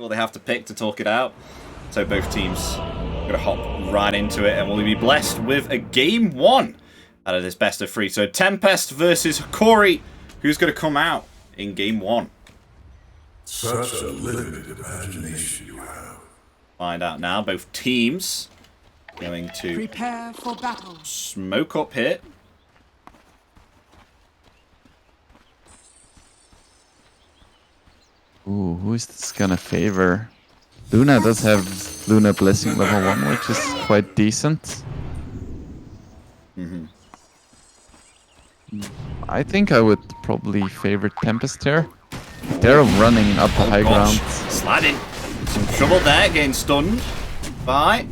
all they have to pick to talk it out. So both teams are going to hop right into it, and we'll be blessed with a game 1 out of this best of 3. So Tempest versus Hokori. Who's going to come out in game 1? Such a limited imagination you have. Find out now. Both teams going to prepare for battle. Smoke up here. Ooh, who is this gonna favor? Luna does have Luna Blessing level 1, which is quite decent. I think I would probably favor Tempest here. They're running up the high ground. Sliding. Some trouble there, getting stunned by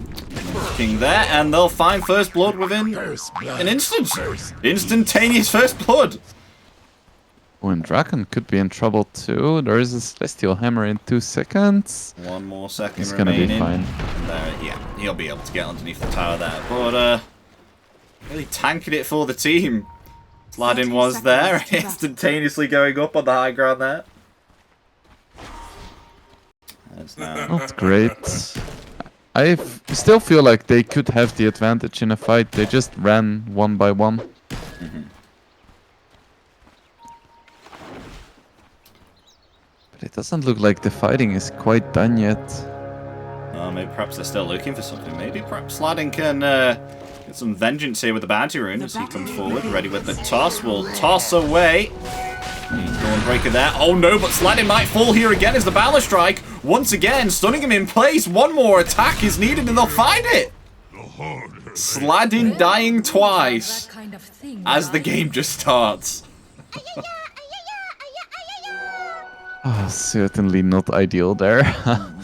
King there, and they'll find first blood within an instant. Instantaneous first blood. Oh, and Draken could be in trouble too. There is a Celestial Hammer in 2 seconds. 1 more second He's remaining. gonna be fine. There, yeah, he'll be able to get underneath the tower there. But really tanking it for the team. Sladin was there, instantaneously going up on the high ground there. That's now. Not great. I still feel like they could have the advantage in a fight. They just ran 1 by 1. But it doesn't look like the fighting is quite done yet. Maybe perhaps they're still looking for something. Maybe perhaps Sladin can get some vengeance here with the bounty rune as he comes forward, ready with the toss. Will toss away. Dawnbreaker there. Oh no, but Sladin might fall here again as the Balor Strike. Once again, stunning him in place. 1 more attack is needed and they'll find it. Sladin dying twice as the game just starts. Certainly not ideal there.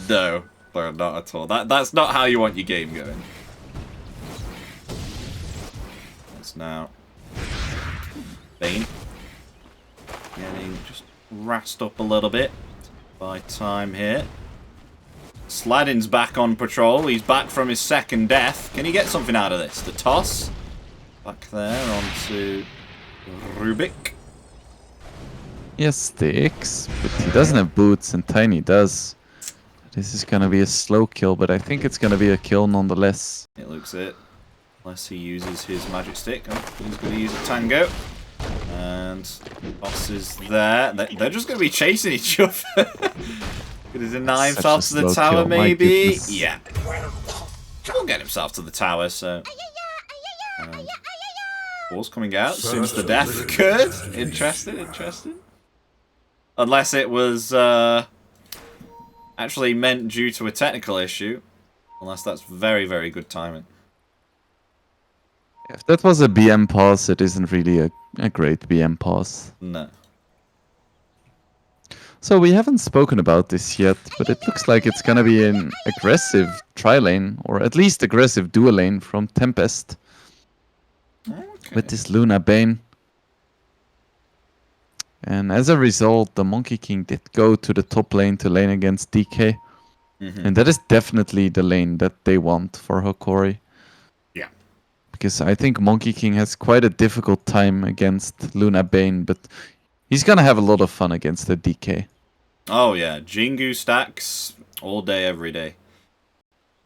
No, not at all. That's not how you want your game going. That's now Bane getting just rassed up a little bit by time here. Sladin's back on patrol. He's back from his second death. Can he get something out of this? The toss back there onto Rubik. Yes, the X, but he doesn't have boots and Tiny does. This is gonna be a slow kill, but I think it's gonna be a kill nonetheless. It looks it. Unless he uses his magic stick. Oh, he's going to use a tango. And Boss is there. They're just going to be chasing each other. Get his deny himself to the tower, kill. maybe. Yeah. He'll get himself to the tower, so. Ball's coming out as soon as the death occurred. Interesting. Unless it was actually meant due to a technical issue. Unless that's very, very good timing. If that was a BM pause, it isn't really a great BM pause. No. So we haven't spoken about this yet, but it looks like it's gonna be an aggressive tri-lane, or at least aggressive dual lane from Tempest. Okay. With this Luna Bane. And as a result, the Monkey King did go to the top lane to lane against DK. And that is definitely the lane that they want for Hokori. Yeah. Because I think Monkey King has quite a difficult time against Luna Bane, but he's gonna have a lot of fun against the DK. Oh yeah, Jingu stacks all day, every day.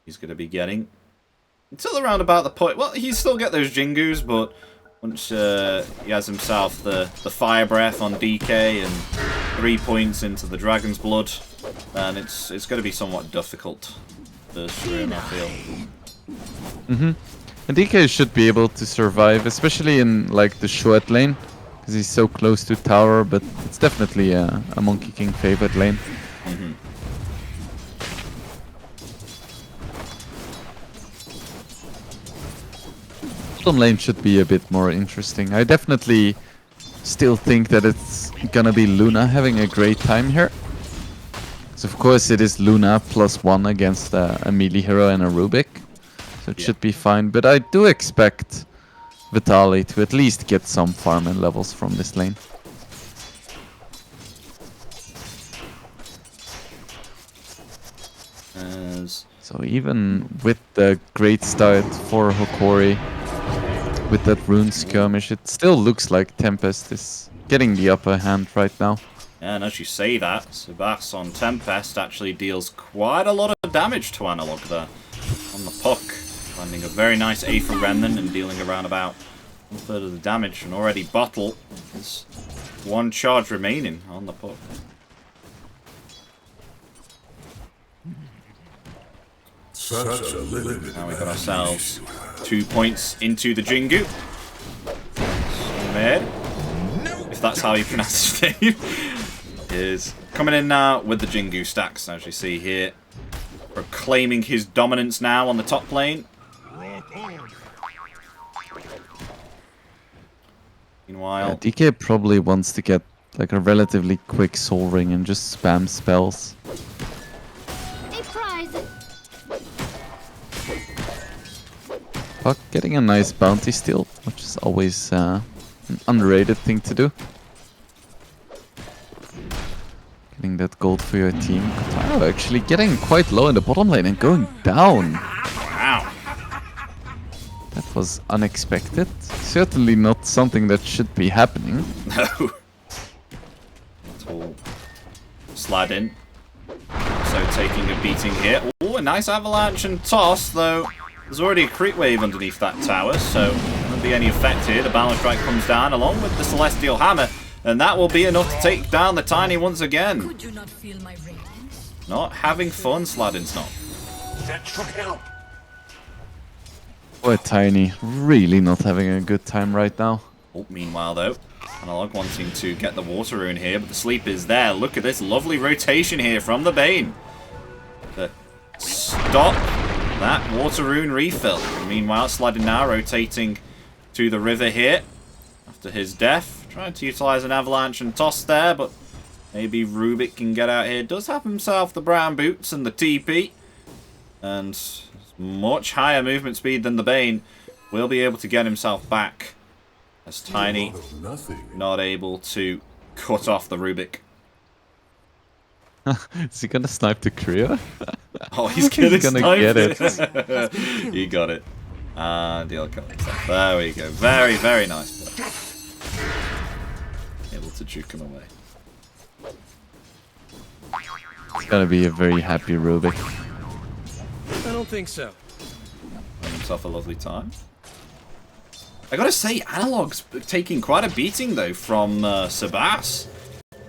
He's going to be getting until around about the point. Well, he'll still get those Jingus, but once he has himself the Fire Breath on DK and 3 points into the Dragon's Blood, then it's going to be somewhat difficult for him, I feel. And DK should be able to survive, especially in like the short lane, because he's so close to tower, but it's definitely a Monkey King favorite lane. Bottom lane should be a bit more interesting. I definitely still think that it's gonna be Luna having a great time here. So of course it is Luna +1 against a melee hero and a Rubik. So it should be fine, but I do expect Vitali to at least get some farm and levels from this lane. So even with the great start for Hokori, with that rune skirmish, it still looks like Tempest is getting the upper hand right now. Yeah, and as you say that, Sebas on Tempest actually deals quite a lot of damage to Analog there on the puck. Landing a very nice A for Remnant and dealing around about 1/3 of the damage. And already Bottle is 1 charge remaining on the puck. Such a limited Now we've got ourselves 2 points into the Jingu. Mid, if that's how you pronounce his name, is coming in now with the Jingu stacks, as you see here. Proclaiming his dominance now on the top lane. Meanwhile, DK probably wants to get like a relatively quick soul ring and just spam spells. Puck getting a nice bounty steal, which is always an underrated thing to do. Getting that gold for your team. Kotaro actually getting quite low in the bottom lane and going down. wow. That was unexpected. Certainly not something that should be happening. No. It's all slide in. So taking a beating here. Oh, a nice avalanche and toss, though. There's already a creep wave underneath that tower, so there won't be any effect here. The balance strike comes down along with the Celestial Hammer, and that will be enough to take down the Tiny once again. Could you not feel my radiance? Not having fun, Sladin's not. That should help. Poor Tiny, really not having a good time right now. Oh, meanwhile, though, Analog wanting to get the Water Rune here, but the sleep is there. Look at this lovely rotation here from the Bane. To stop that Water Rune refill. And meanwhile, Sladin now rotating to the river here after his death. Trying to utilize an avalanche and toss there, but maybe Rubik can get out here. Does have himself the brown boots and the TP. And much higher movement speed than the Bane. Will be able to get himself back. As Tiny not able to cut off the Rubik. Is he gonna snipe the Kreo? Oh, he's gonna get it. He got it. And the other there we go. Very, very nice play. Able to juke him away. It's gonna be a very happy Rubik. I don't think so. Having himself a lovely time. I gotta say, Analog's taking quite a beating though from Sebas.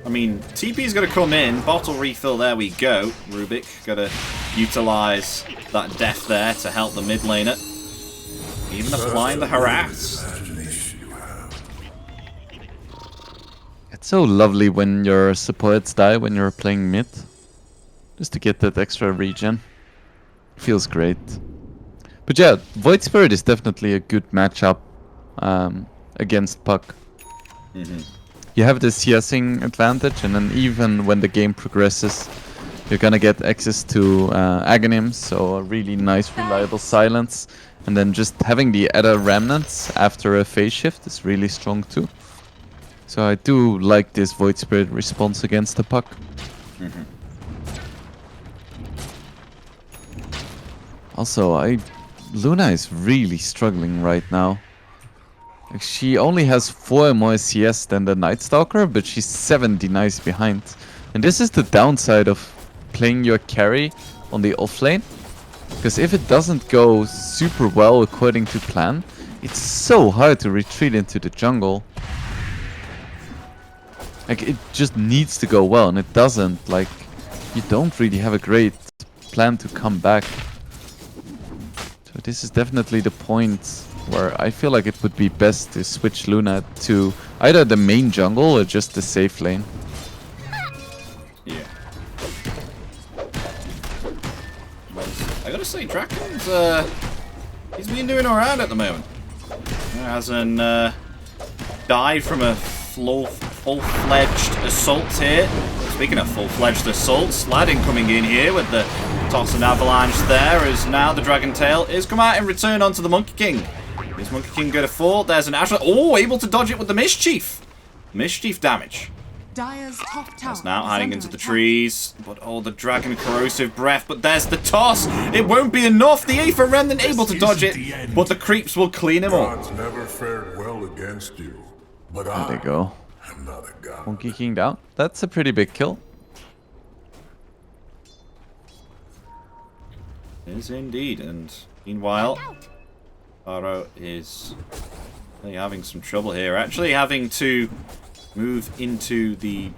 I mean, TP's gonna come in, bottle refill, there we go. Rubik gotta utilize that death there to help the mid laner. Even applying the harass. It's so lovely when your supports die when you're playing mid. Just to get that extra regen. Feels great. But yeah, Void Spirit is definitely a good matchup against Puck. You have this CSing advantage, and then even when the game progresses, you're gonna get access to Aghanims, so a really nice, reliable silence. And then just having the Adder Remnants after a phase shift is really strong too. So I do like this Void Spirit response against the Puck. Also, Luna is really struggling right now. Like, she only has 4 more CS than the Night Stalker, but she's 7 denies behind. And this is the downside of playing your carry on the offlane. Because if it doesn't go super well according to plan, it's so hard to retreat into the jungle. Like, it just needs to go well, and it doesn't. Like, you don't really have a great plan to come back. So this is definitely the point where I feel like it would be best to switch Luna to either the main jungle or just the safe lane. Yeah. I gotta say, Draken's he's been doing alright at the moment. He hasn't died from a full-fledged assault here. Speaking of full-fledged assault, Sladin coming in here with the toss and avalanche there, as now the Dragon Tail is come out in return onto the Monkey King. Is Monkey King going to fall? There's an Ashland. Oh, able to dodge it with the Mischief. Mischief damage. That's now hiding into the trees. But oh, the Dragon Corrosive Breath. But there's the toss. It won't be enough. The Aether Remnant able to dodge it. But the creeps will clean him up. Gods never fared well against you, but There they go. I'm not a god. Monkey King down. That's a pretty big kill. Is indeed, and meanwhile, Aro is really having some trouble here. Actually having to move into the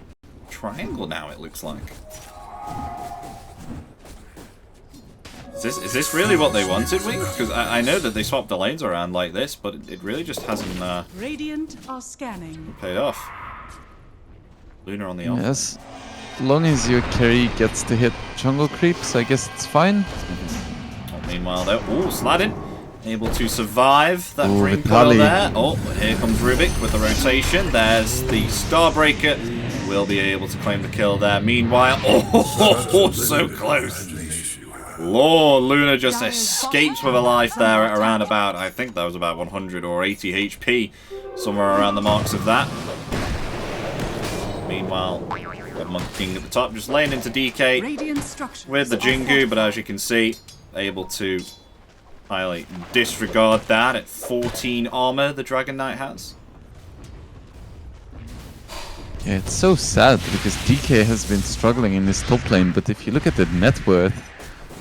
triangle now, it looks like. Is this really what they wanted, Wing? Because I know that they swapped the lanes around like this, but it really just hasn't Radiant are scanning. paid off. Luna on the off. Yes. As long as your carry gets to hit jungle creeps, I guess it's fine. Meanwhile, though, Sladin able to survive that Ooh, green coil Vitali. there. Oh, but here comes Rubik with the rotation. There's the Starbreaker. Will be able to claim the kill there. Meanwhile, so close. Lord, Luna just escapes with a life there at around about, I think that was about 100 or 80 HP. Somewhere around the marks of that. Meanwhile, got Monkey King at the top, just laying into DK with the Jingu, but as you can see, able to highly disregard that at 14 armor the Dragon Knight has. Yeah, it's so sad because DK has been struggling in this top lane, but if you look at the net worth,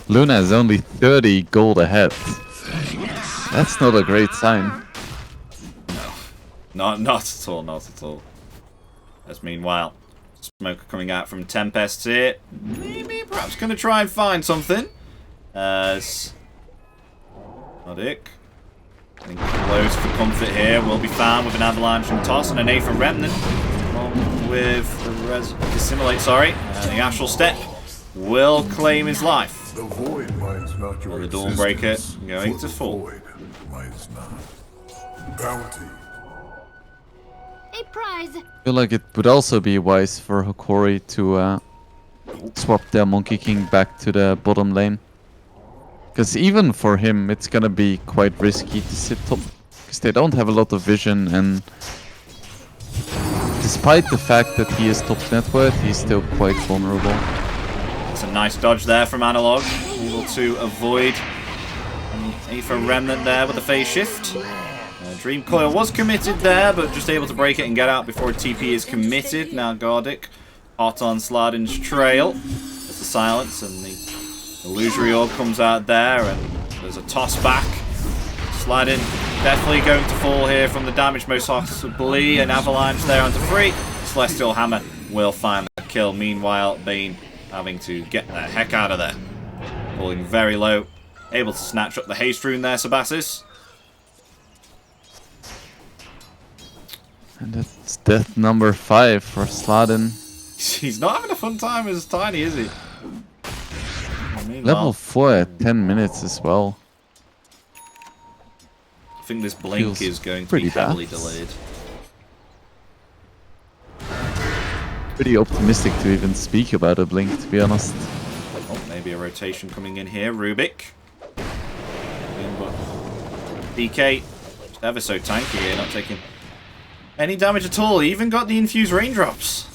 Luna is only 30 gold ahead. That's not a great sign. No, not at all, not at all. As meanwhile, smoke coming out from Tempest here. Maybe perhaps going to try and find something. As Nodic getting close for comfort here, will be found with an avalanche and toss and an A from Remnant. Along with the Dissimulate, sorry. And the Astral Step will claim his life. The void minds not your Well, the Dawnbreaker existence, going for to the fall. void minds not. Bounty. A prize. I feel like it would also be wise for Hokori to swap their Monkey King back to the bottom lane. Because even for him, it's gonna be quite risky to sit top. Because they don't have a lot of vision, and despite the fact that he is top net worth, he's still quite vulnerable. It's a nice dodge there from Analog. Able to avoid A for Remnant there with a phase shift. Dream Coil was committed there, but just able to break it and get out before TP is committed. Now Gardic hot on Sladin's trail. There's the silence and the illusory orb comes out there, and there's a toss back. Sladin definitely going to fall here from the damage most possibly. An avalanche there onto free. Celestial Hammer will find the kill. Meanwhile, Bane having to get the heck out of there. Falling very low. Able to snatch up the haste rune there, Sabasis. And that's death number 5 for Sladin. He's not having a fun time as Tiny, is he? Level 4 at 10 minutes as well. I think this blink Feels is going to pretty be heavily bad. delayed. Pretty optimistic to even speak about a blink, to be honest. Oh, maybe a rotation coming in here. Rubik. DK, just ever so tanky here, not taking any damage at all. Even got the infused raindrops.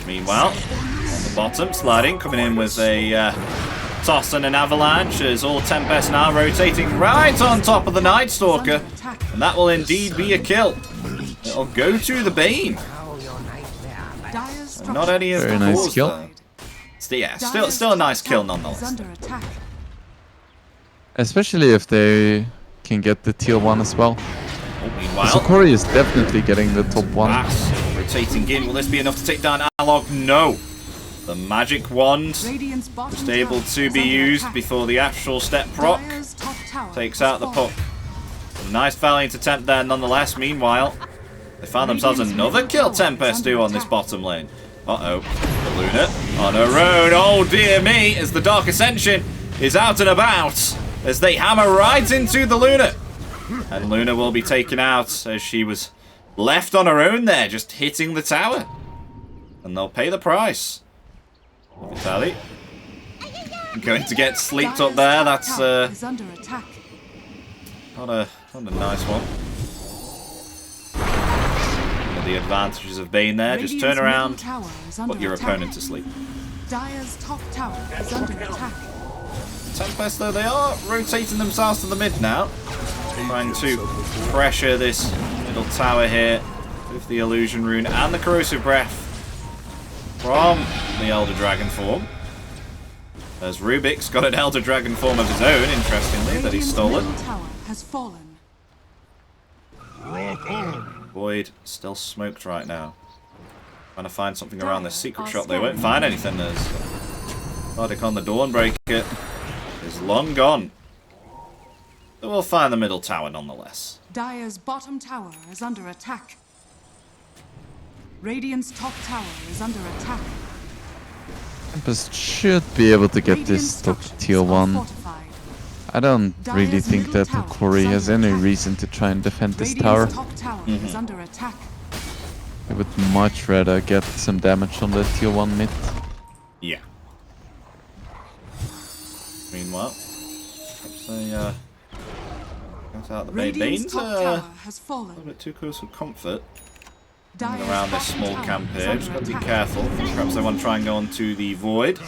Meanwhile, on the bottom, sliding, coming in with a toss and an avalanche as all Tempest now rotating right on top of the Night Stalker. And that will indeed be a kill. It'll go to the Bane. And not any of Very the nice cores kill. there. Yeah, still a nice kill nonetheless. Especially if they can get the tier 1 as well. Oh, meanwhile, Hokori is definitely getting the top 1. Bass rotating in. Will this be enough to take down Analog? No. The magic wand just able to be used before the actual step proc takes out the puck. A nice valiant attempt there nonetheless. Meanwhile, they found themselves another kill. Tempest do on this bottom lane. Uh-oh. Luna on her own. Oh dear me, as the Dark Ascension is out and about as they hammer right into the Luna. And Luna will be taken out as she was left on her own there, just hitting the tower. And they'll pay the price. Vitali going to get sleeped up there. That's not a nice one. One of the advantages of being there, just turn around, put your opponent to sleep. Dire's top tower is under attack. Tempest, though, they are rotating themselves to the mid now. Trying to pressure this middle tower here with the Illusion Rune and the Corrosive Breath from the Elder Dragon form. As Rubik's got an Elder Dragon form of his own, interestingly, that he's stolen. Middle tower has fallen. Void still smoked right now. Trying to find something around this secret shop. They won't find anything. There's Bardic on the Dawnbreaker is long gone. But we'll find the middle tower nonetheless. Dire's bottom tower is under attack. Radiant's top tower is under attack. Tempest should be able to get Radiant this top structures tier are 1. fortified. I don't really Dire's think middle that tower Hokori is has under any attack. reason to try and defend this tower. Radiant's top tower is under attack. I would much rather get some damage on the tier 1 mid. Yeah. Meanwhile, perhaps they get out the Bane. Radiant's Bane's top a tower has little fallen. bit too close for comfort. Dire's Around this bottom small tower camp is here, under just got to be attack. careful. Perhaps they want to try and go onto the Void.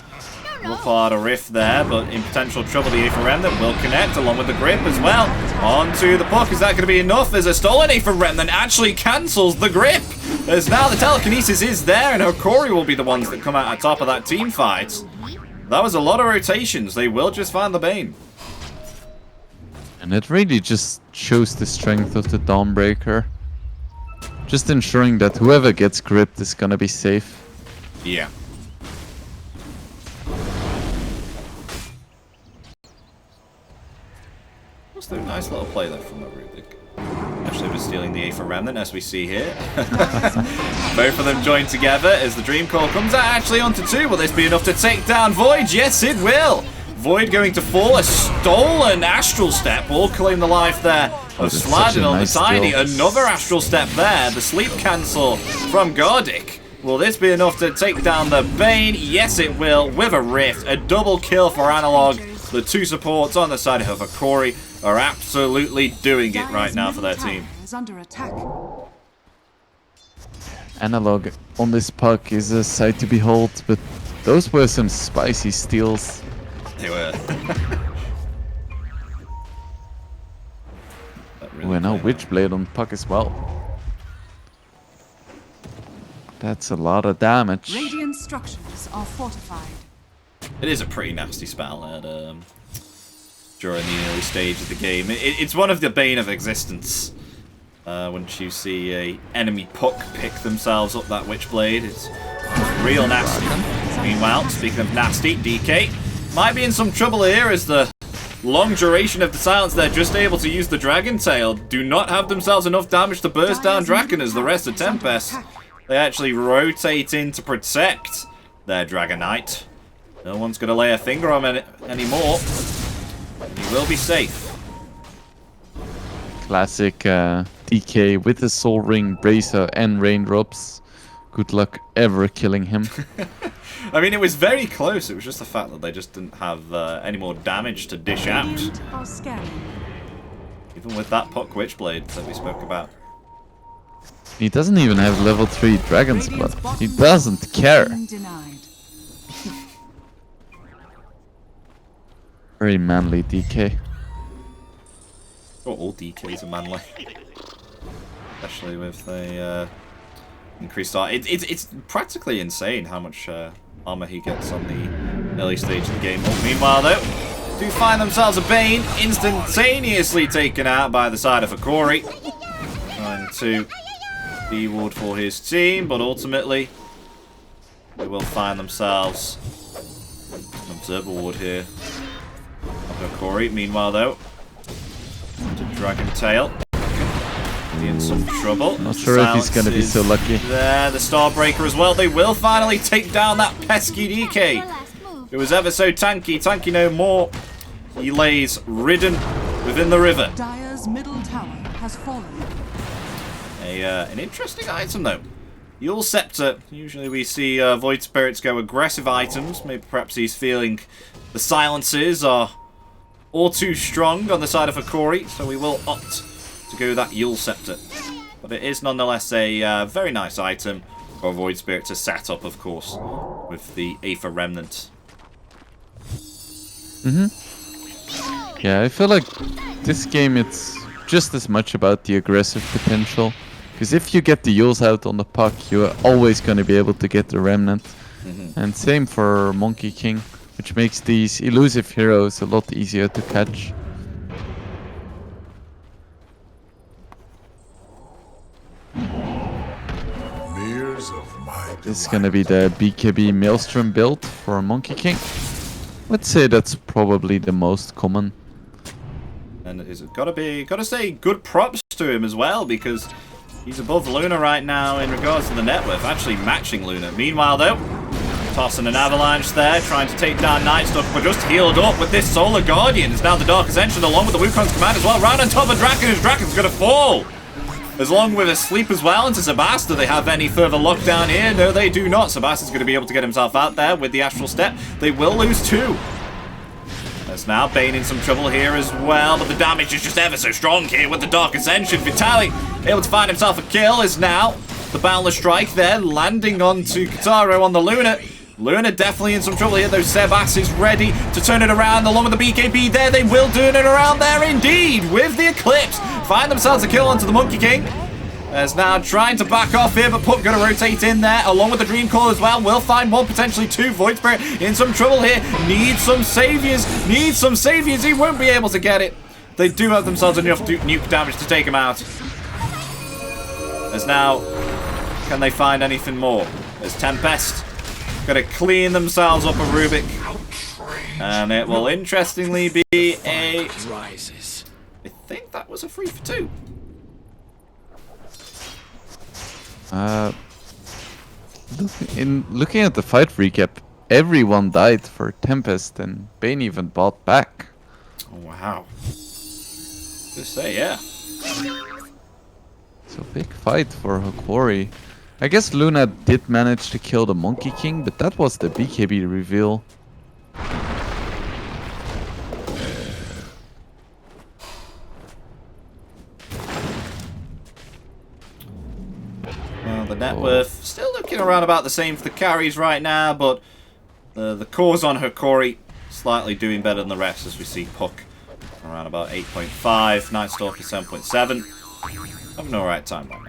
We'll part a rift there, but in potential trouble, the Aether Remnant will connect along with the Grip as well. Onto the puck, is that going to be enough? As a stolen Aether Remnant actually cancels the Grip. As now the telekinesis is there, and Hokori will be the ones that come out on top of that team fight. That was a lot of rotations. They will just find the Bane. And it really just shows the strength of the Dawnbreaker. Just ensuring that whoever gets gripped is gonna be safe. Yeah. What's the nice little play there from the Rubik? Actually, we're stealing the Aether Remnant, as we see here. Both of them join together as the Dream Call comes out actually onto 2. Will this be enough to take down Void? Yes, it will! Void going to fall. A stolen Astral Step will claim the life there of that's such Sladden a on nice the Tiny. steal. Another Astral Step there. The Sleep Cancel from Gardic. Will this be enough to take down the Bane? Yes, it will, with a Rift. A double kill for Analog. The 2 supports on the side of Hokori are absolutely doing it right now for their team. Is under attack. Analog on this puck is a sight to behold, but those were some spicy steals. They were. Ooh, and now Witchblade on puck as well. That's a lot of damage. Radiant structures are fortified. It is a pretty nasty spell at, during the early stage of the game. It's one of the bane of existence. Once you see a enemy puck pick themselves up that Witchblade, it's real nasty. Meanwhile, speaking of nasty, DK might be in some trouble here as the long duration of the silence, they're just able to use the Dragon Tail. Do not have themselves enough damage to burst down Draken as the rest of Tempest. They actually rotate in to protect their Dragonite. No one's going to lay a finger on him anymore. He will be safe. Classic DK with the Soul Ring, Bracer, and Raindrops. Good luck ever killing him. I mean, it was very close. It was just the fact that they just didn't have any more damage to dish out. Radiant are scanning. Even with that puck Witchblade that we spoke about. He doesn't even have level 3 Dragon's Radiant's Blood. bottom He doesn't care. being denied. Very manly DK. Oh, all DKs are manly. Especially with the increased art. It's practically insane how much armor he gets on the early stage of the game. Oh, meanwhile, though, do find themselves a Bane instantaneously taken out by the side of Hokori. Trying to be ward for his team, but ultimately they will find themselves an observer ward here of Hokori. Meanwhile, though, to Dragon Tail. In some trouble. Not sure if he's gonna be so lucky. There, the Starbreaker as well. They will finally take down that pesky DK. It was ever so tanky. Tanky no more. He lays ridden within the river. Dire's middle tower has fallen. An interesting item though. Yule Scepter. Usually we see Void Spirits go aggressive items. Maybe perhaps he's feeling the silences are all too strong on the side of Hokori, so we will opt to go that Yule Scepter. But it is nonetheless a very nice item for a Void Spirit to set up, of course, with the Aether Remnant. Yeah, I feel like this game it's just as much about the aggressive potential. Because if you get the Yules out on the puck, you're always going to be able to get the Remnant. And same for Monkey King, which makes these elusive heroes a lot easier to catch. Mirrors of my This is going to be the BKB Maelstrom build for Monkey King. Let's say that's probably the most common. And it's gotta say good props to him as well, because he's above Luna right now in regards to the net worth, actually matching Luna. Meanwhile though, tossing an avalanche there, trying to take down Nightstalker, but just healed up with this Solar Guardian. It's now the Dark Ascension along with the Wukong's command as well. Right on top of Draken, his Draken's gonna fall. As long with a sleep as well into Sebas. Do they have any further lockdown here? No, they do not. Sebas is going to be able to get himself out there with the Astral Step. They will lose 2. There's now Bane in some trouble here as well, but the damage is just ever so strong here with the Dark Ascension. Vitali able to find himself a kill is now the Boundless Strike there, landing onto Kataro on the Luna. Luna definitely in some trouble here, though. Sebas is ready to turn it around along with the BKB there. They will turn it around there indeed with the Eclipse. Find themselves a kill onto the Monkey King. As now trying to back off here, but Puck going to rotate in there along with the Dream Call as well. Will find 1, potentially 2. Void Spirit in some trouble here. Needs some saviors. Needs some saviors. He won't be able to get it. They do have themselves enough nuke damage to take him out. As now, can they find anything more? There's Tempest. Gonna clean themselves up a Rubik. And it will interestingly be a... Rises. I think that was a 3 for 2. Looking at the fight recap, everyone died for Tempest and Bane even bought back. Oh, wow. Just say, yeah. So big fight for Hokori. I guess Luna did manage to kill the Monkey King, but that was the BKB reveal. Well, the net worth still looking around about the same for the carries right now, but the cores on Hokori slightly doing better than the rest, as we see Puck around about 8.5, Nightstalker 7.7. Having an alright time right now.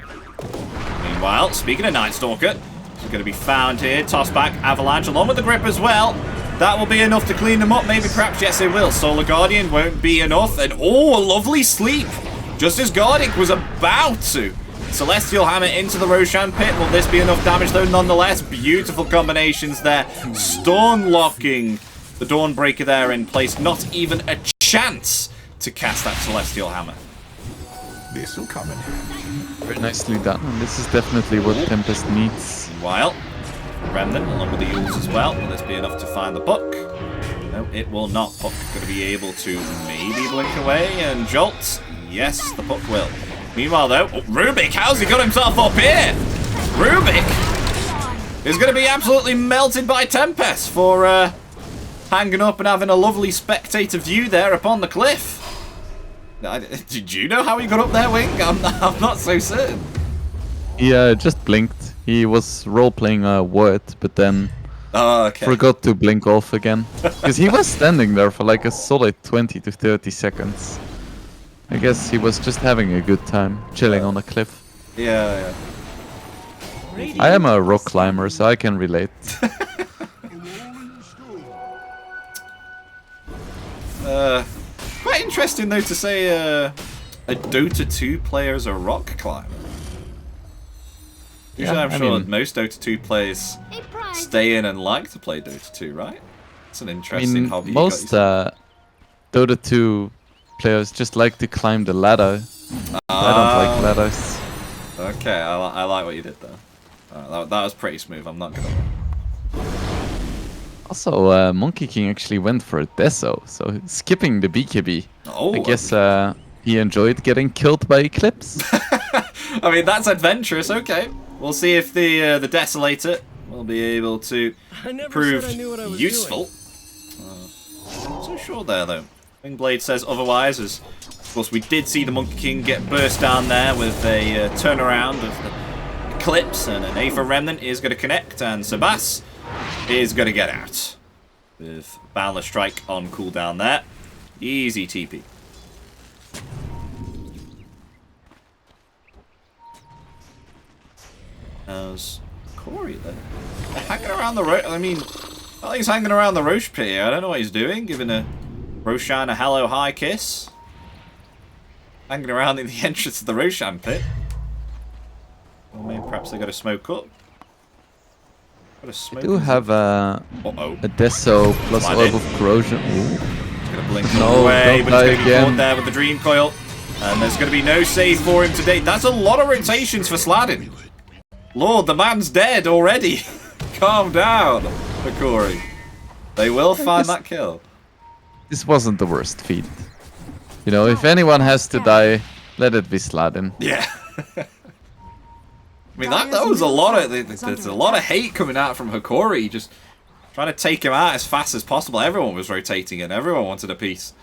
Meanwhile, speaking of Nightstalker, he's going to be found here. Toss back, Avalanche along with the Grip as well. That will be enough to clean them up. Maybe, perhaps, yes it will. Solar Guardian won't be enough. And oh, a lovely sleep. Just as Gardic was about to. Celestial Hammer into the Roshan pit. Will this be enough damage though? Nonetheless, beautiful combinations there. Stun locking the Dawnbreaker there in place. Not even a chance to cast that Celestial Hammer. This will come in handy. Very nicely done, and this is definitely what Tempest needs. Meanwhile, Remnant along with the Yules as well. Will this be enough to find the Puck? No, it will not. Puck going to be able to maybe blink away and jolt. Yes, the Puck will. Meanwhile, though, Rubik, how's he got himself up here? Rubik is going to be absolutely melted by Tempest for hanging up and having a lovely spectator view there upon the cliff. Did you know how he got up there, Wing? I'm not so certain. He just blinked. He was role-playing a word, but then forgot to blink off again. Because he was standing there for like a solid 20 to 30 seconds. I guess he was just having a good time, chilling on a cliff. Yeah. I am a rock climber, so I can relate. Quite interesting though to say a Dota 2 player is a rock climber. Usually I'm sure most Dota 2 players stay in and like to play Dota 2, right? It's an interesting hobby. Most Dota 2 players just like to climb the ladder. I don't like ladders. Okay, I like what you did there. That was pretty smooth, I'm not gonna lie. Also, Monkey King actually went for a Deso, so skipping the BKB. Oh, I guess he enjoyed getting killed by Eclipse. I mean, that's adventurous, okay. We'll see if the Desolator will be able to prove useful. Not so sure there, though. Wingblade says otherwise, as of course we did see the Monkey King get burst down there with a turnaround of the Eclipse, and an Aether Remnant is going to connect, and Sebas is going to get out with Boundless Strike on cooldown there. Easy TP. How's Hokori then? They're hanging around the Roche. I mean, I think he's hanging around the Roche pit here. I don't know what he's doing. Giving a Roshan a hello hi kiss. Hanging around in the entrance of the Roshan pit. Or maybe perhaps they got to smoke up. Got to smoke. I do have a Deso plus Slide Orb in. of Corrosion. Ooh. He's going to blink No, away, don't but he's going die to be again. caught there with the Dream Coil. And there's going to be no save for him today. That's a lot of rotations for Sladin. Lord, the man's dead already. Calm down, Hokori. They will find that kill. This wasn't the worst feat. You know, if anyone has to die, let it be Sladin. Yeah. I mean, that was a lot of... There's a lot of hate coming out from Hokori. Just trying to take him out as fast as possible. Everyone was rotating in. Everyone wanted a piece.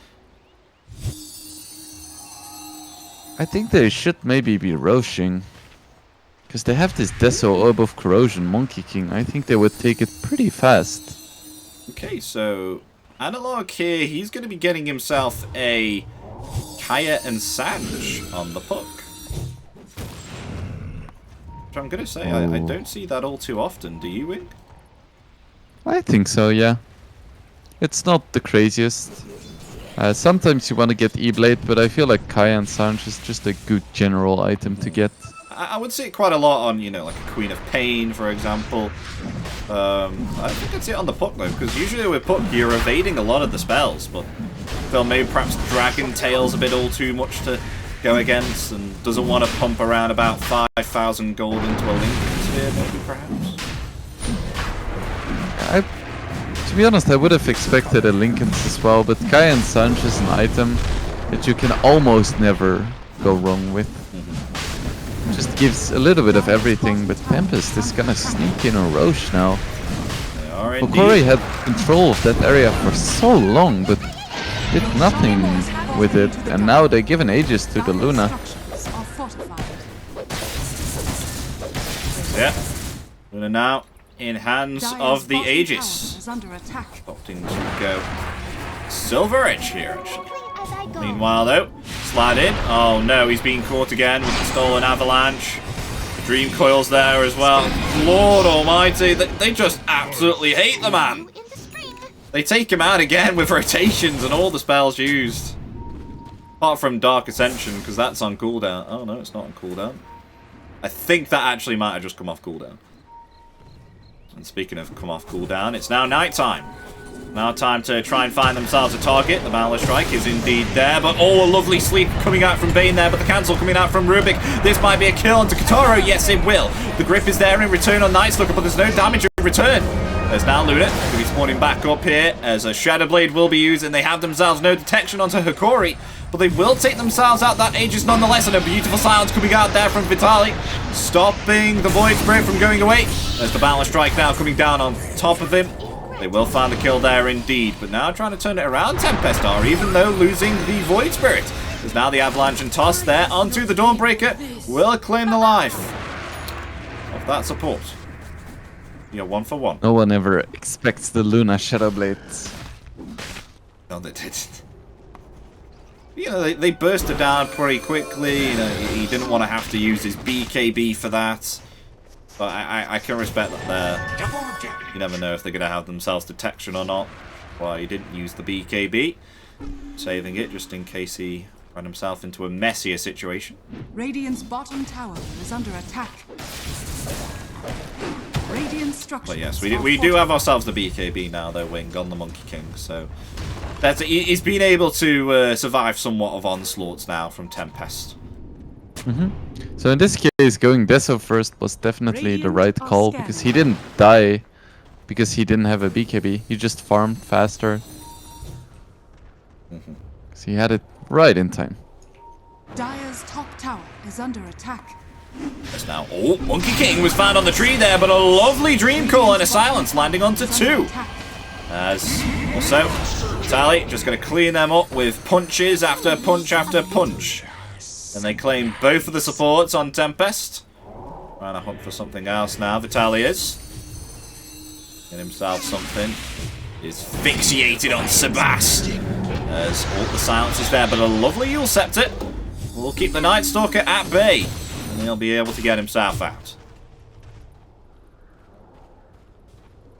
I think they should maybe be Roshing. Because they have this Deso Orb of Corrosion Monkey King. I think they would take it pretty fast. Okay, so Analog here, he's going to be getting himself a Kaya and Sanj on the puck. Which I'm going to say, I don't see that all too often. Do you, Wing? I think so, yeah. It's not the craziest. Sometimes you want to get E-Blade, but I feel like Kaya and Sanj is just a good general item to get. I would see it quite a lot on, you know, like a Queen of Pain, for example. I think I'd see it on the puck, though, because usually with puck, you're evading a lot of the spells, but Phil maybe perhaps Dragon Tail's a bit all too much to go against, and doesn't want to pump around about 5,000 gold into a Lincoln Sphere, maybe, perhaps? To be honest, I would have expected a Lincoln's as well, but Kaya and Sanj is an item that you can almost never go wrong with. Just gives a little bit of everything, but Tempest is gonna sneak in a Roche now. They are indeed. Hokori had control of that area for so long, but did nothing with it, and now they're given Aegis to the Luna. Structures are fortified. Yeah. Luna now in hands Dire's of the bottom Aegis. tower is under attack. Opting to go Silver Edge here, actually. As I go. Meanwhile, though, slide in. Oh no, he's being caught again with the stolen avalanche. The Dream Coil's there as well. Lord almighty, they just absolutely hate the man. In the spring. They take him out again with rotations and all the spells used. Apart from Dark Ascension, because that's on cooldown. Oh no, it's not on cooldown. I think that actually might have just come off cooldown. And speaking of come off cooldown, it's now nighttime. Now time to try and find themselves a target. The Balor Strike is indeed there, but oh, a lovely sleep coming out from Bane there, but the cancel coming out from Rubik. This might be a kill onto Kataro. Yes, it will. The grip is there in return on Night Stalker, but there's no damage in return. There's now Luna. Going to be spawning back up here as a Shadow Blade will be used, and they have themselves no detection onto Hokori, but they will take themselves out that Aegis nonetheless, and a beautiful silence coming out there from Vitali, stopping the Void Spirit from going away. There's the Balor Strike now coming down on top of him. They will find the kill there indeed, but now trying to turn it around, Tempest are, even though losing the Void Spirit. There's now the Avalanche and Toss there onto the Dawnbreaker. Will claim the life of that support. Yeah, 1 for 1. No one ever expects the Luna Shadow Blade. No, they didn't. You know, they bursted down pretty quickly. You know, he didn't want to have to use his BKB for that. But I can respect that there. You never know if they're going to have themselves detection or not. Well, he didn't use the BKB. Saving it just in case he ran himself into a messier situation. Radiant's bottom tower is under attack. Radiant structures. But yes, we do have ourselves the BKB now, though, Wing, on the Monkey King. So that's he's been able to survive somewhat of onslaughts now from Tempest. So in this case, going Deso first was definitely the right call, because he didn't die because he didn't have a BKB. He just farmed faster. So he had it right in time. Dire's top tower is under attack. Yes, now, oh, Monkey King was found on the tree there, but a lovely Dream Call and a silence landing onto 2. As also, Tally just going to clean them up with punches after punch after punch. And they claim both of the supports on Tempest. Trying to hunt for something else now, Vitaly is. Get himself something. Is fixated on Sebast. As all the silence is there, but a lovely Yule Scepter will keep the Night Stalker at bay. And he'll be able to get himself out.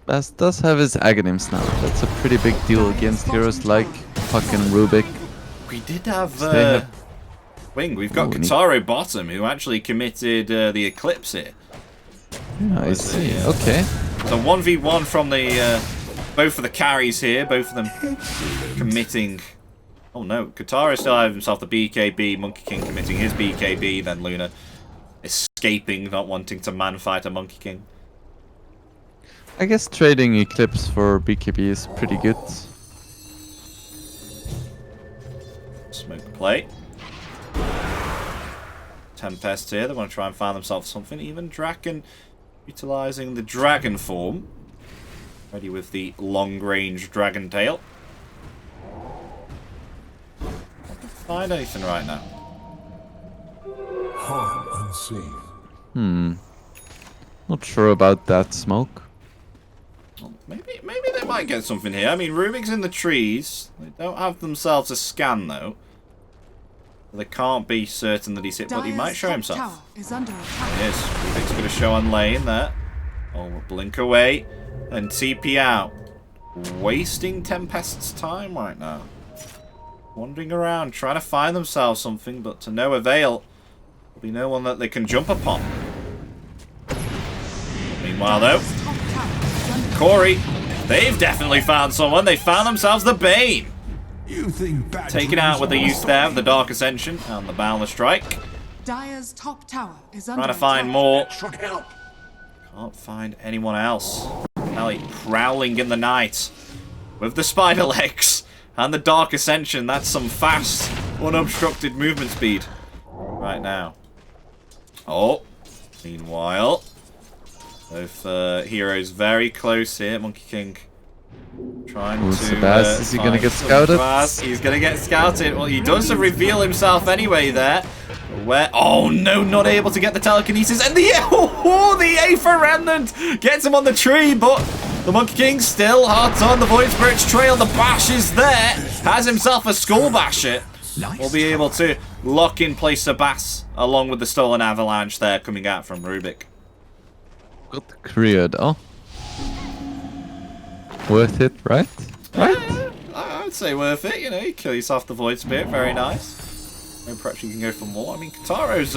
Bast does have his Aghanims now. That's a pretty big deal against heroes like fucking Rubik. We did have... They have- Wing, we've got Oh, Kotaro bottom, who actually committed the Eclipse here. Yeah, I see. Okay. So 1v1 from the... both of the carries here, both of them committing... Oh no, Kotaro still has himself the BKB, Monkey King committing his BKB, then Luna escaping, not wanting to man-fight a Monkey King. I guess trading Eclipse for BKB is pretty good. Smoke play. Tempest here, they want to try and find themselves something. Even Draken utilising the dragon form. Ready with the long-range dragon tail. Not find anything right now. Harm unseen. Not sure about that smoke. Well, maybe they might get something here. I mean, Rubik's in the trees. They don't have themselves a scan though. They can't be certain that he's hit, but he might show himself. Tower is under attack. Yes, Rubik's going to show on lane there. Oh, blink away and TP out. Wasting Tempest's time right now. Wandering around, trying to find themselves something, but to no avail. There'll be no one that they can jump upon. Meanwhile, though, Top tower is under Hokori, they've definitely found someone. They found themselves the Bane. You think bad Taken out dreams with the are use there of the Dark Ascension and the Boundless Strike. Dire's top tower is under Trying to find more. Struck out. Can't find anyone else. Ellie prowling in the night with the spider legs and the Dark Ascension. That's some fast, unobstructed movement speed right now. Oh, meanwhile, both heroes very close here. Monkey King trying Ooh, to... Sebas, is he gonna find get some scouted? Sebas. He's gonna get scouted. Well, he does reveal himself anyway there. Where? Oh no, not able to get the telekinesis, and the the Aether Remnant gets him on the tree, but the Monkey King still hot on the Void Spirit's trail. The bash is there, has himself a Skull Basher. Will be able to lock in place Sebas along with the Stolen Avalanche there coming out from Rubik. Got the career though. Worth it, right? Right? I would say worth it. You know, you kill yourself the Void Spirit, very nice. Maybe perhaps you can go for more. I mean, Kataro's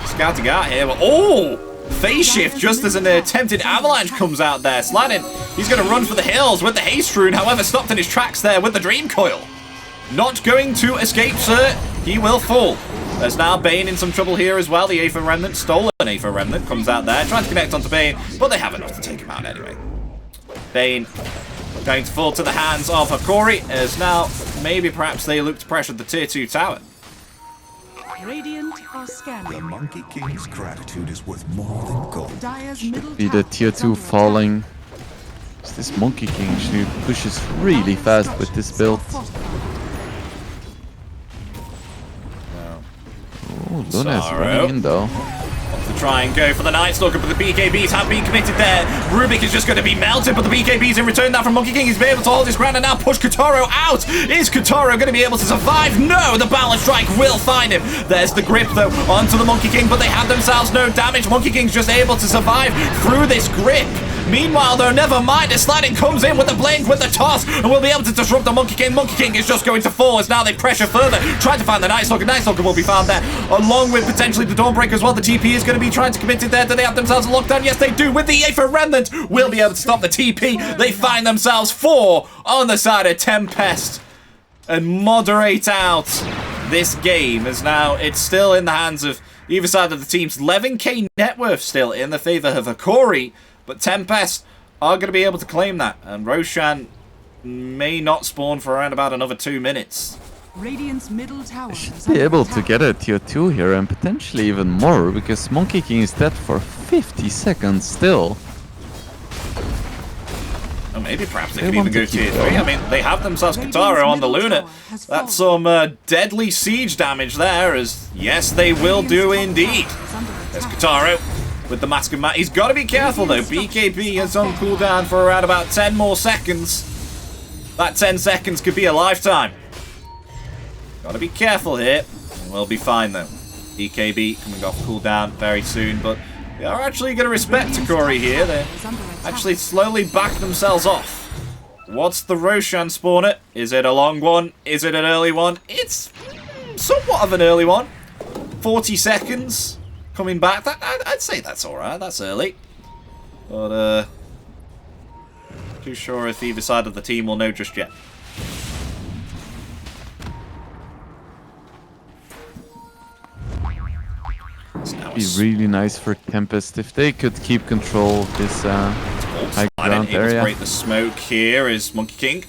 scouting out here, but oh! Phase shift just as an attempted avalanche comes out there. Slannon, he's going to run for the hills with the haste rune, however, stopped in his tracks there with the Dream Coil. Not going to escape, sir. He will fall. There's now Bane in some trouble here as well. The Aether Remnant, stolen Aether Remnant, comes out there, trying to connect onto Bane, but they have enough to take him out anyway. Bane going to fall to the hands of Hokori, as now maybe perhaps they look to pressure the tier 2 tower. Radiant are The scanning. Monkey King's gratitude is worth more than gold. Dire's middle Be tower the tier is 2 under falling. This Monkey King actually pushes really attack. fast with this build. Oh, Luna is Sorrow. running in though. Wants to try and go for the Night Stalker, but the BKBs have been committed there. Rubik is just going to be melted, but the BKBs in return now from Monkey King. He's been able to hold his ground and now push Kotaro out. Is Kotaro going to be able to survive? No, the Balance Strike will find him. There's the grip, though, onto the Monkey King, but they have themselves no damage. Monkey King's just able to survive through this grip. Meanwhile, though, never mind. Sladding comes in with the blink, with the toss, and will be able to disrupt the Monkey King. Monkey King is just going to fall as now they pressure further. Trying to find the Night Stalker. Night Stalker will be found there, along with potentially the Dawnbreaker as well. The TP is going to be trying to commit it there. Do they have themselves a lockdown? Yes, they do. With the Aether Remnant, will be able to stop the TP. They find themselves 4 on the side of Tempest and moderate out this game, as now it's still in the hands of either side of the teams. 11k net worth still in the favour of Hokori, but Tempest are going to be able to claim that, and Roshan may not spawn for around about another 2 minutes. Radiant's middle tower is Should under be able to attack. get a tier 2 here and potentially even more, because Monkey King is dead for 50 seconds still. Or maybe perhaps they They could even want go to keep tier 3. going. I mean, they have themselves Radiant's Kotaro on the middle Luna. tower has That's fallen. some deadly siege damage there, as yes, they will do Radiant's top indeed. tower is under There's attack. Kotaro with the Mask of Mat. He's got to be careful though. BKB is on cooldown for around about 10 more seconds. That 10 seconds could be a lifetime. Gotta be careful here. We'll be fine though. BKB coming off cooldown very soon, but they are actually going to respect Hokori here. They're actually slowly back themselves off. What's the Roshan spawner? Is it a long one? Is it an early one? It's somewhat of an early one. 40 seconds coming back. I'd say that's alright. That's early. But, too sure if either side of the team will know just yet. It'd be really nice for Tempest if they could keep control of this high ground Able area. to break the smoke here is Monkey King.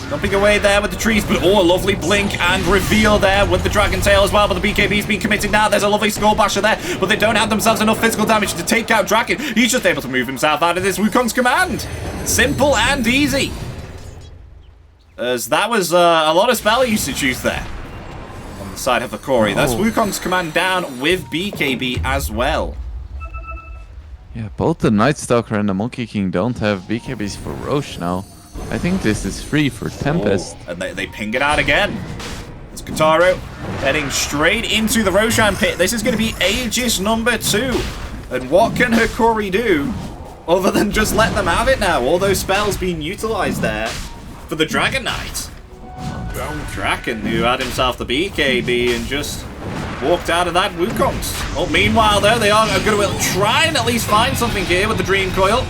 Jumping away there with the trees, but a lovely blink and reveal there with the Dragon Tail as well, but the BKB's been committed now. There's a lovely Skull Basher there, but they don't have themselves enough physical damage to take out Draken. He's just able to move himself out of this Wukong's command. Simple and easy. As that was a lot of spell usage used there. On the side of Hokori. That's Wukong's command down with BKB as well. Yeah, both the Night Stalker and the Monkey King don't have BKBs for Roche now. I think this is free for Tempest. And they ping it out again. It's Kotaro heading straight into the Roshan pit. This is going to be Aegis number 2. And what can Hokori do other than just let them have it now? All those spells being utilized there for the Dragon Knight. Draken, who had himself the BKB and just walked out of that Wukong's. Oh, meanwhile, though, they are going to try and at least find something here with the Dream Coil.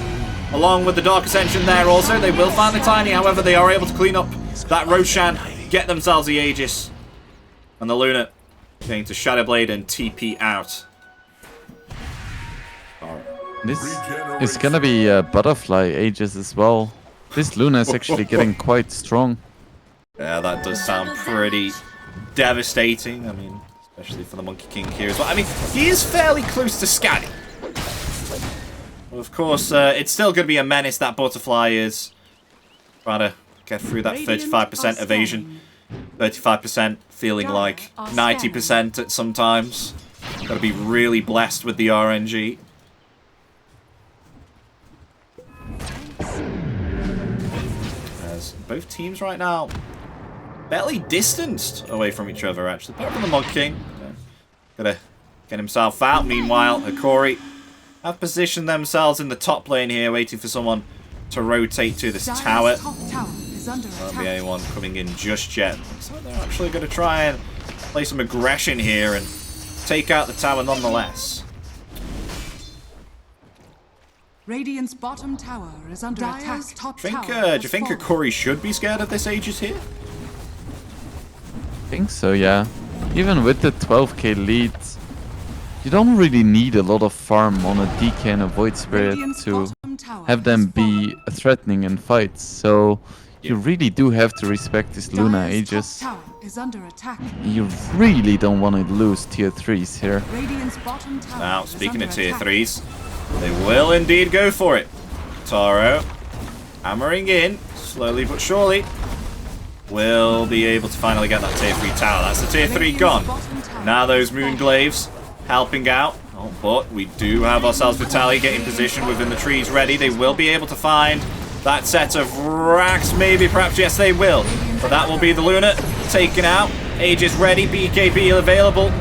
Along with the Dark Ascension there also. They will find the Tiny, however, they are able to clean up that Roshan, get themselves the Aegis. And the Luna going to Shadowblade and TP out. This is gonna be a Butterfly Aegis as well. This Luna is actually getting quite strong. Yeah, that does sound pretty devastating. I mean, especially for the Monkey King here as well. I mean, he is fairly close to Scatty. Of course, it's still going to be a menace, that Butterfly is. Trying to get through that 35% evasion. 35% feeling like 90% at some times. Got to be really blessed with the RNG. As both teams right now barely distanced away from each other, actually. Apart from the Monkey King. Gotta get himself out. Meanwhile, Hokori have positioned themselves in the top lane here, waiting for someone to rotate to this tower. Won't be anyone coming in just yet. So they're actually going to try and play some aggression here and take out the tower nonetheless. Radiant's bottom tower is under attack. Do you think Hokori should be scared of this Aegis here? I think so, yeah. Even with the 12k lead, you don't really need a lot of farm on a DK and a Void Spirit to have them be threatening in fights. So you really do have to respect this Luna Aegis. You really don't want to lose tier 3s here. Now, speaking of tier 3s, they will indeed go for it. Taro, hammering in, slowly but surely, will be able to finally get that tier 3 tower. That's the tier 3 gone. Now those Moonglaves helping out. Oh, but we do have ourselves Vitaly getting position within the trees ready. They will be able to find that set of racks, maybe, perhaps. Yes, they will. But that will be the Luna taken out. Aegis ready, BKB available.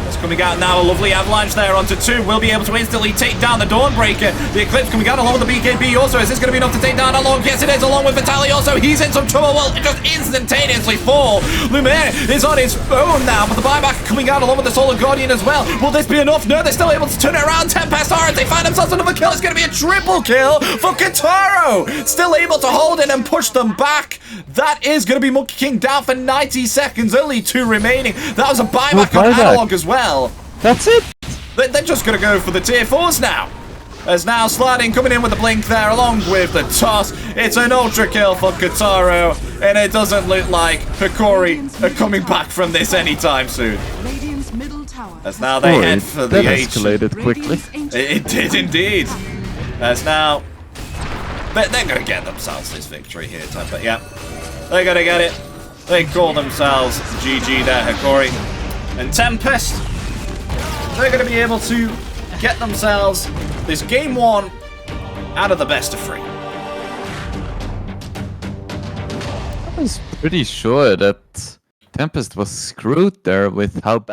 It's coming out now, a lovely avalanche there onto 2. Will be able to instantly take down the Dawnbreaker. The Eclipse coming out along with the BKB also. Is this going to be enough to take down Along? Yes, it is, along with Vitaly also. He's in some trouble. Will just instantaneously fall. Lumiere is on his own now, but the buyback coming out along with the Solar Guardian as well. Will this be enough? No, they're still able to turn it around. Tempest are, they find themselves another kill. It's going to be a triple kill for Kotaro. Still able to hold it and push them back. That is going to be Monkey King down for 90 seconds. Only 2 remaining. That was a buyback on Analog as well. That's it. They're just going to go for the tier 4s now. As now Sliding coming in with the blink there along with the toss. It's an ultra kill for Kotaro. And it doesn't look like Hokori are coming back from this anytime soon. As now they head for the H. Escalated quickly. It did indeed. As now they're going to get themselves this victory here, but yeah, they're going to get it. They call themselves GG there, Hokori. And Tempest, they're going to be able to get themselves this game 1 out of the best of 3. I was pretty sure that Tempest was screwed there with how bad